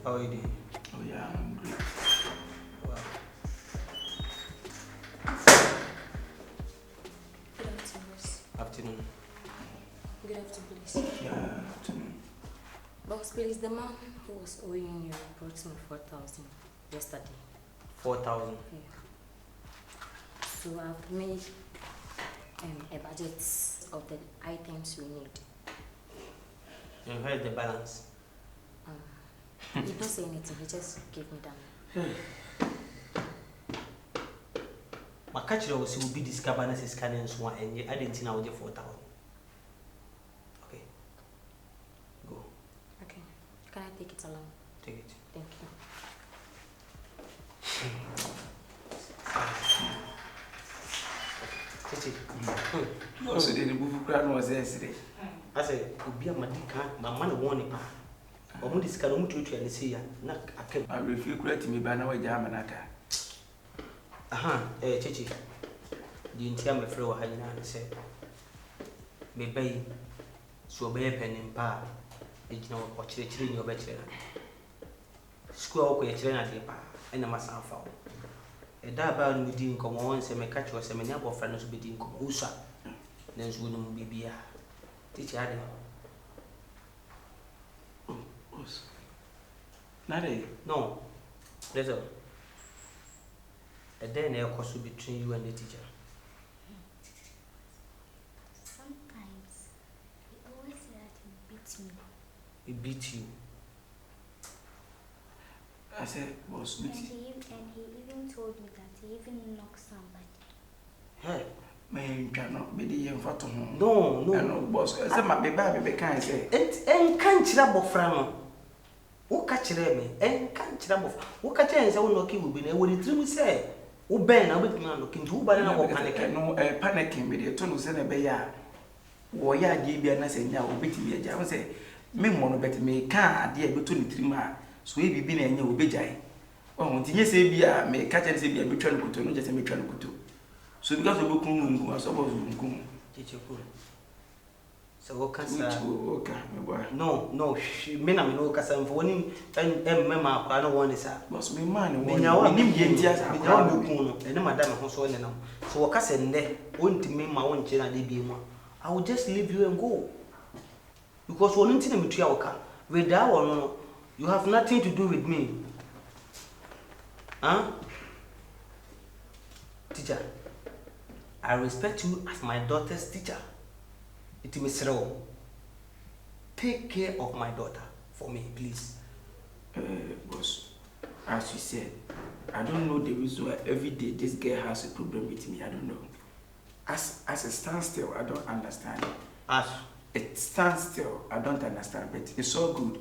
How are you doing? Oh yeah, I'm great. Wow. Good afternoon, boss. Afternoon. Good afternoon, please. Yeah, afternoon. Boss, please, the man who was owing you approximately 4,000 yesterday. 4,000. Yeah. So I've made a budget of the items we need. And where's the balance? He didn't say anything, he just gave me that. My catcher will be discovered as a scanning one, and I didn't know the 4,000. Okay. Go. Okay. Can I take it along? Take it. Thank you. Chichi. Also, the move crowd was yesterday. I said, could be a madika, my man warning. Or would this can to and see ya. I will feel great me by now, Yamanaka. Aha, Chichi. The entire floor had said, Maybe so be a pen in pa. It's no watch in your bachelor. School with a pa, and a mass alpha. A dabba within come once and make catch was a many of friends within Usa. Then she wouldn't be beer. Teacher, no, little. And then there was between you and the teacher. Sometimes he always let him beat me. He beat you. I said, boss, And he even told me that he even knocked somebody. Hey, man, cannot be the infant. no, No, boss. I said, my baby can't say. And can't you have from who catch me? And can't you have who catch and say, no, he will be there. What did you say? Who ben, I would not looking to, but I know panic. No, panicking with the tunnel send a bear. Warrior gave me a nice and now beat me a jam. Say, me mono bet me can't dear between 3 months. So we be in your bejay. Oh, yes, a may catch and say be a mutual kutu, not just a mutual kutu. So because of Bukum, I suppose Bukum. So what can Okay, no, she mean I'm no Cassam for winning and Mamma, I don't want this. Boss, me man, We now I need Indians, and Madame Hosso, so a cousin there won't make my own channel. I will just leave you and go. Because one thing between our car, without or no, you have nothing to do with me. Huh? Teacher, I respect you as my daughter's teacher. It is wrong. Take care of my daughter for me, please. Boss, as you said, I don't know the reason why every day this girl has a problem with me. I don't know. As a standstill, I don't understand. As it stands still, I don't understand, but it's all good.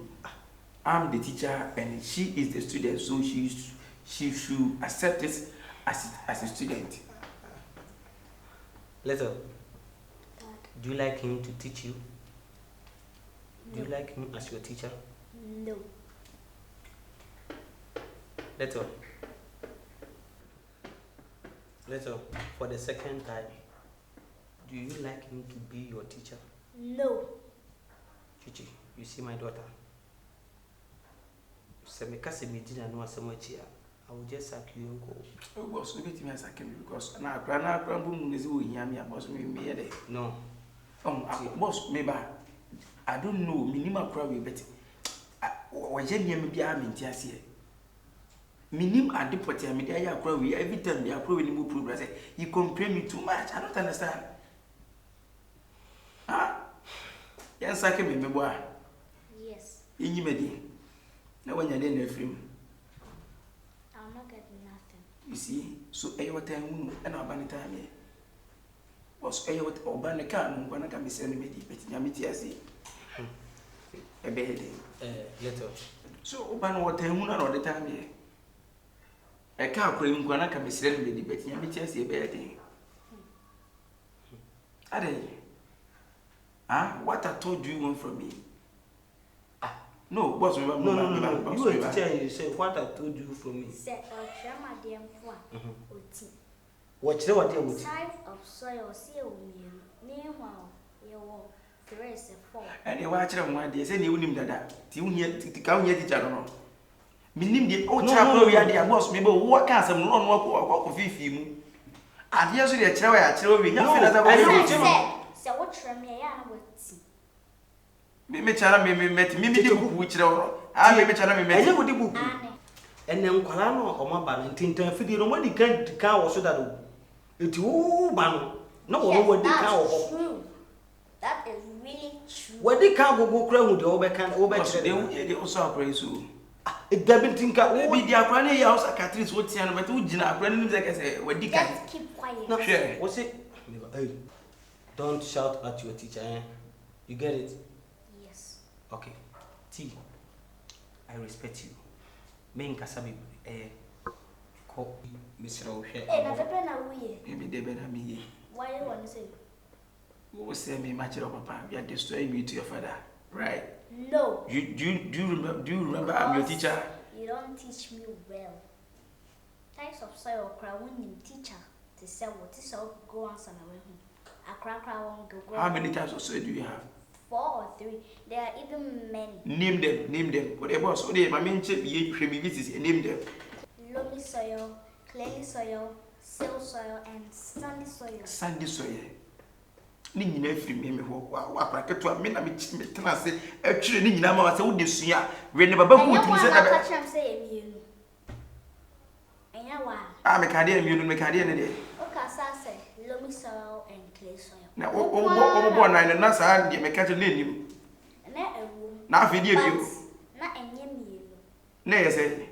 I'm the teacher and she is the student, so she should accept it as a student. Little, do you like him to teach you? Do you like him as your teacher? No. Little, for the second time, do you like him to be your teacher? No. Chichi, you see my daughter? I will just sack you and go. Oh, boss, let me ask him because now Grandboom is who he am, boss, me. No. Boss, maybe I don't know, minimum crowd, but when you may be a mintias here. Minim at the potty, I crowd every time they are proving more progress. You compare me too much, I don't understand. Ah, yes, I can be boy. Yes. In you, Medi. Now, when you're in a film, I'll not get nothing. you see, so a what time and our banner time here. Was a what or banner can when I can be sending me, but Yamitiasi. A bed. Little. So, ban what time all the time here. I can't claim when I can be sending me, but Yamitiasi a bed. Ade. Ah, what I told you want from me? No, boss, no. You were teaching you say what I told you from me. Said, my dear one. Watch what you would. Type of soil, see you. Meanwhile, you will 3 is a 4. And you watch them one day, say you him that. You hear to come here, teacher. Minim the old chapel, we are the boss, maybe what can some non walk or fifi. And here's the chair, we know as I said, so what from me, I would see. Me chara me met me the book which I may chara me met with the book. And then Colano or Maban and Tintin Fidi, nobody can cow so that it will ban. No one the cow. True. That is really true. Where the cow go crown with the over They also praise you. It doesn't think I will be the Aquani house at Catherine's what Tiana, but Ujina, Brandon, like I say, where the cat. Just keep quiet. No, what's it? Hey, don't shout at your teacher, eh? You get it? Yes. Okay. T, I respect you. Me and Kasabi, call Mr. O'Shea. Hey, now the pen away. Maybe they better me. Why do you want to say? Who say me, match up, Papa? You are destroying me to your father, right? No. Do you remember I'm your teacher? You don't teach me well. Types of soil crowd when teacher to sell what this all go on some away home. A crack won't go. How many types of soil do you have? 4 or 3. There are even many. Name them. Whatever so they my main chip name them. Loamy soil, clayey soil, sill soil, and sandy soil. Sandy soil. Ni nyina free me ho wa praketo me na me tena se atwire ni nyina ma se wo de sua we ne baba good ni se na catch am say emienu. Enya wa. Ah me kade emienu me kade ne de. Okay, say loamy soil and clay soil. Na o bo na sa de me catch na enim. Na ewu. Na afi de bio. Na enye mienu. Na ye say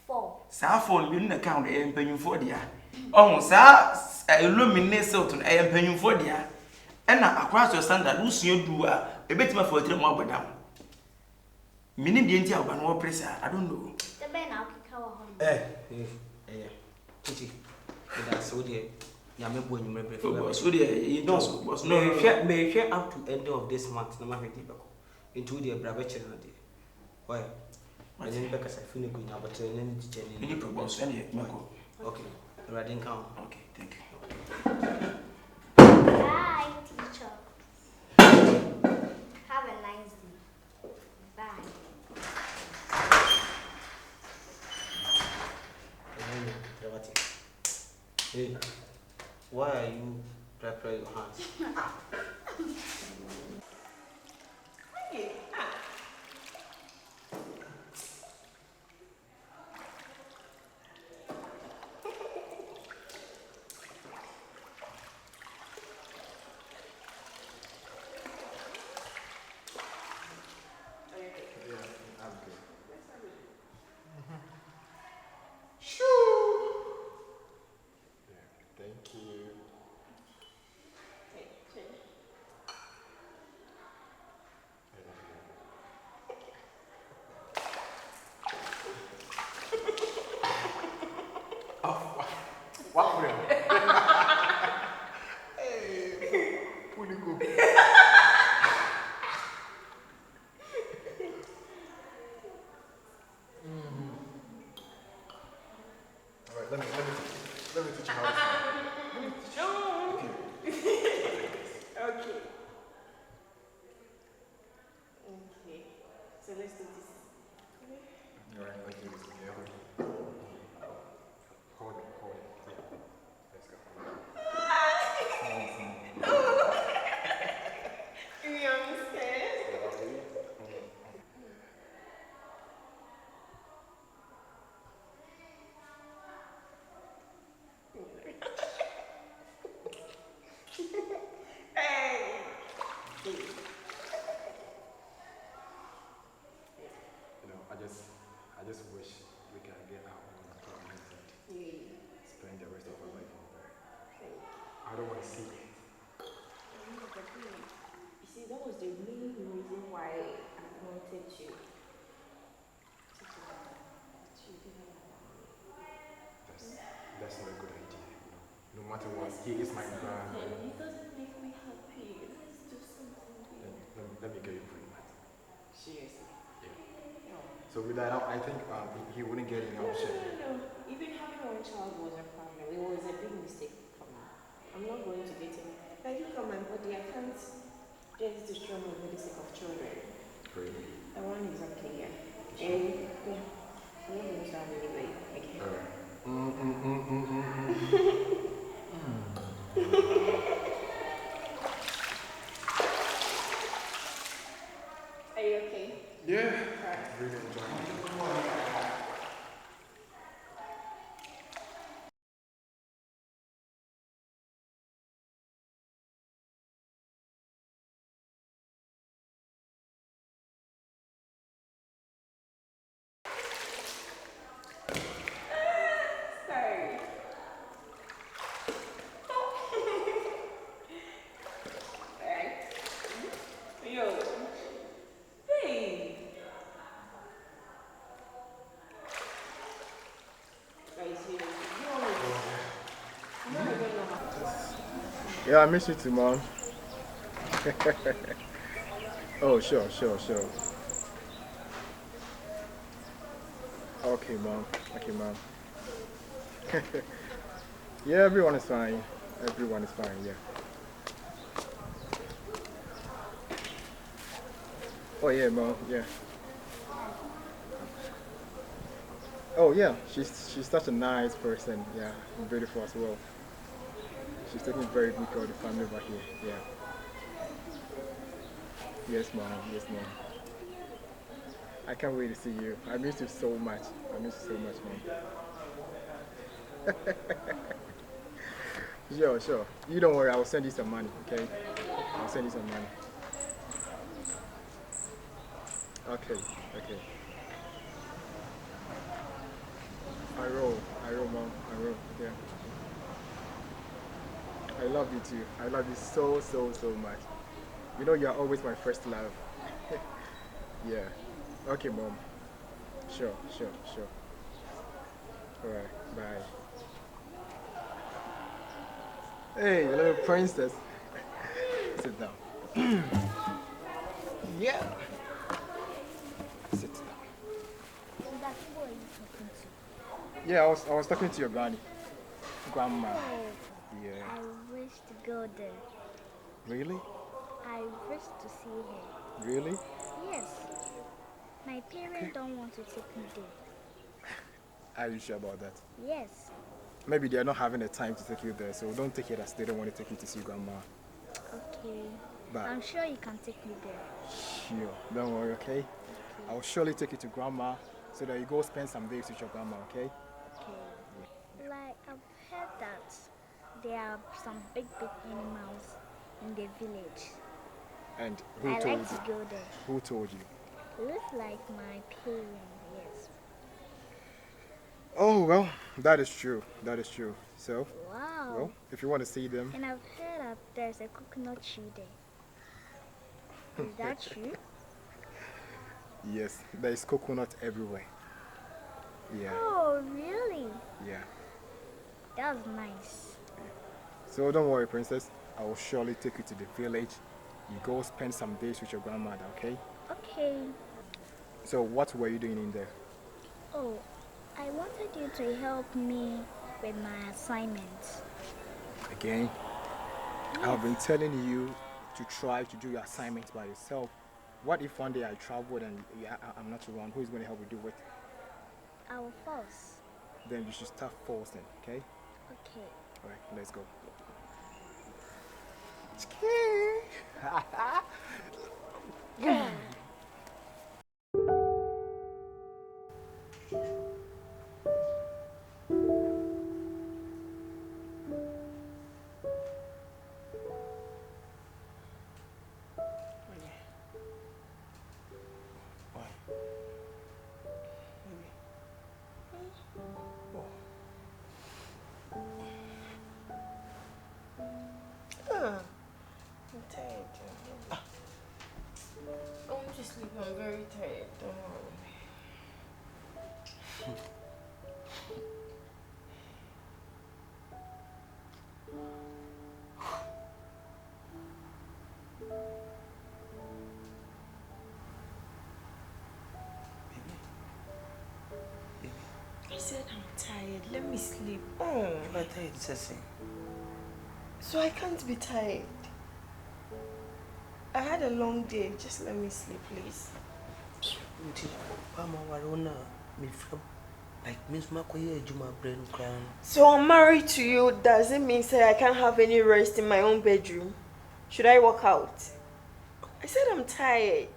4. sa phone bi na count e mpanyumfo dia. Oh sa loamy ne se to e mpanyumfo dia. And across your standard, who see you do a bit more for 3 more badam. Meaning the entire one more pressure, I don't know. The ben now kick our home. Chichi, that's so dear. Yammy boy, you remember. So dear, you know, was no may share up to end of this month, no matter into the brother channel. Why? My name because I feel good now, but then it's any propose any. Okay, I didn't count. Okay, thank you. Bye, teacher. Have a nice day. Bye. Hey, why are you preparing your hands? What for you? Hey, fully cooked. All right, let me teach you how to Okay. Okay. So let's do this. All right, let's do this. Okay, hold it. Yeah. Let's go. You understand? I just wish we could get out on the apartment and spend the rest of our life over there. I don't want to see it. You see, that was the main reason why I wanted to That's not a good idea. No matter what, he is my brother. It doesn't make me happy. Let's do something. Let me get you free, man. Seriously. So with that, I think he wouldn't get any option. No. Even having our child was a problem. It was a big mistake for me. I'm not going to date him. Like, look at my body. I can't just destroy my body sake of children. Really? I want exactly, yeah. And, yeah. I'm not going to have anybody. Okay. Are you okay? Yeah. Really enjoying it. Sorry. Alright. Yo. Hey. Guys, you Yeah, I miss you too, Mom. Oh, sure. Okay, Mom. Yeah, everyone is fine. Yeah. Oh, yeah, Mom. Yeah. Oh, yeah. She's such a nice person. Yeah, and beautiful as well. She's taking very good care of the family over here. Yeah. Yes, Mom. I can't wait to see you. I miss you so much. Mom. Sure. You don't worry. I will send you some money. Okay. I'll send you some money. Okay. I roll, Mom. Yeah. I love you too. I love you so much. You know you're always my first love. Yeah. Okay, Mom. Sure. Alright, bye. Hey, little princess. Sit down. Yeah. Sit down. Who are you talking to? Yeah, I was talking to your grandma. Yeah. I wish to go there. Really? I wish to see her. Really? Yes. My parents don't want to take me there. Are you sure about that? Yes. Maybe they're not having the time to take you there, so don't take it as they don't want to take you to see grandma. Okay. But I'm sure you can take me there. sure, don't worry, okay? I'll surely take you to grandma so that you go spend some days with your grandma, okay? Okay. Like, I've heard that there are some big animals in the village. And who I told like to you? go there. Who told you? Looks like my parents, yes. Oh, well, that is true. So, Wow. well, if you want to see them, And I've heard that there's a coconut tree there. Is that true? yes, there is coconut everywhere. Yeah, Oh, really? yeah. That's nice. So don't worry, princess. I will surely take you to the village. You go spend some days with your grandmother, okay? Okay. So what were you doing in there? Oh, I wanted you to help me with my assignments. Again? Yes. I've been telling you to try to do your assignments by yourself. What if one day I traveled and I'm not around? Who is going to help you do it? I will force. Then you should start forcing, okay? Okay. Alright, let's go. Yeah. I'm tired. I want to sleep. I'm very tired. Don't worry. I said I'm tired. Let me sleep. Oh, But it's the same. so I can't be tired. I had a long day. Just let me sleep, please. Mama, Warona, me from Like means makoye juma brain crown. So I'm married to you, does it mean say I can't have any rest in my own bedroom? Should I walk out? I said I'm tired.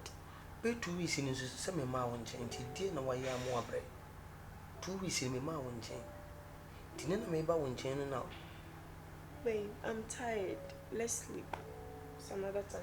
Wait 2 weeks in some ma won change. Dear no why am more bread. 2 weeks in me ma won change. Didn't me ba won change now. Babe, I'm tired. Let's sleep some other time.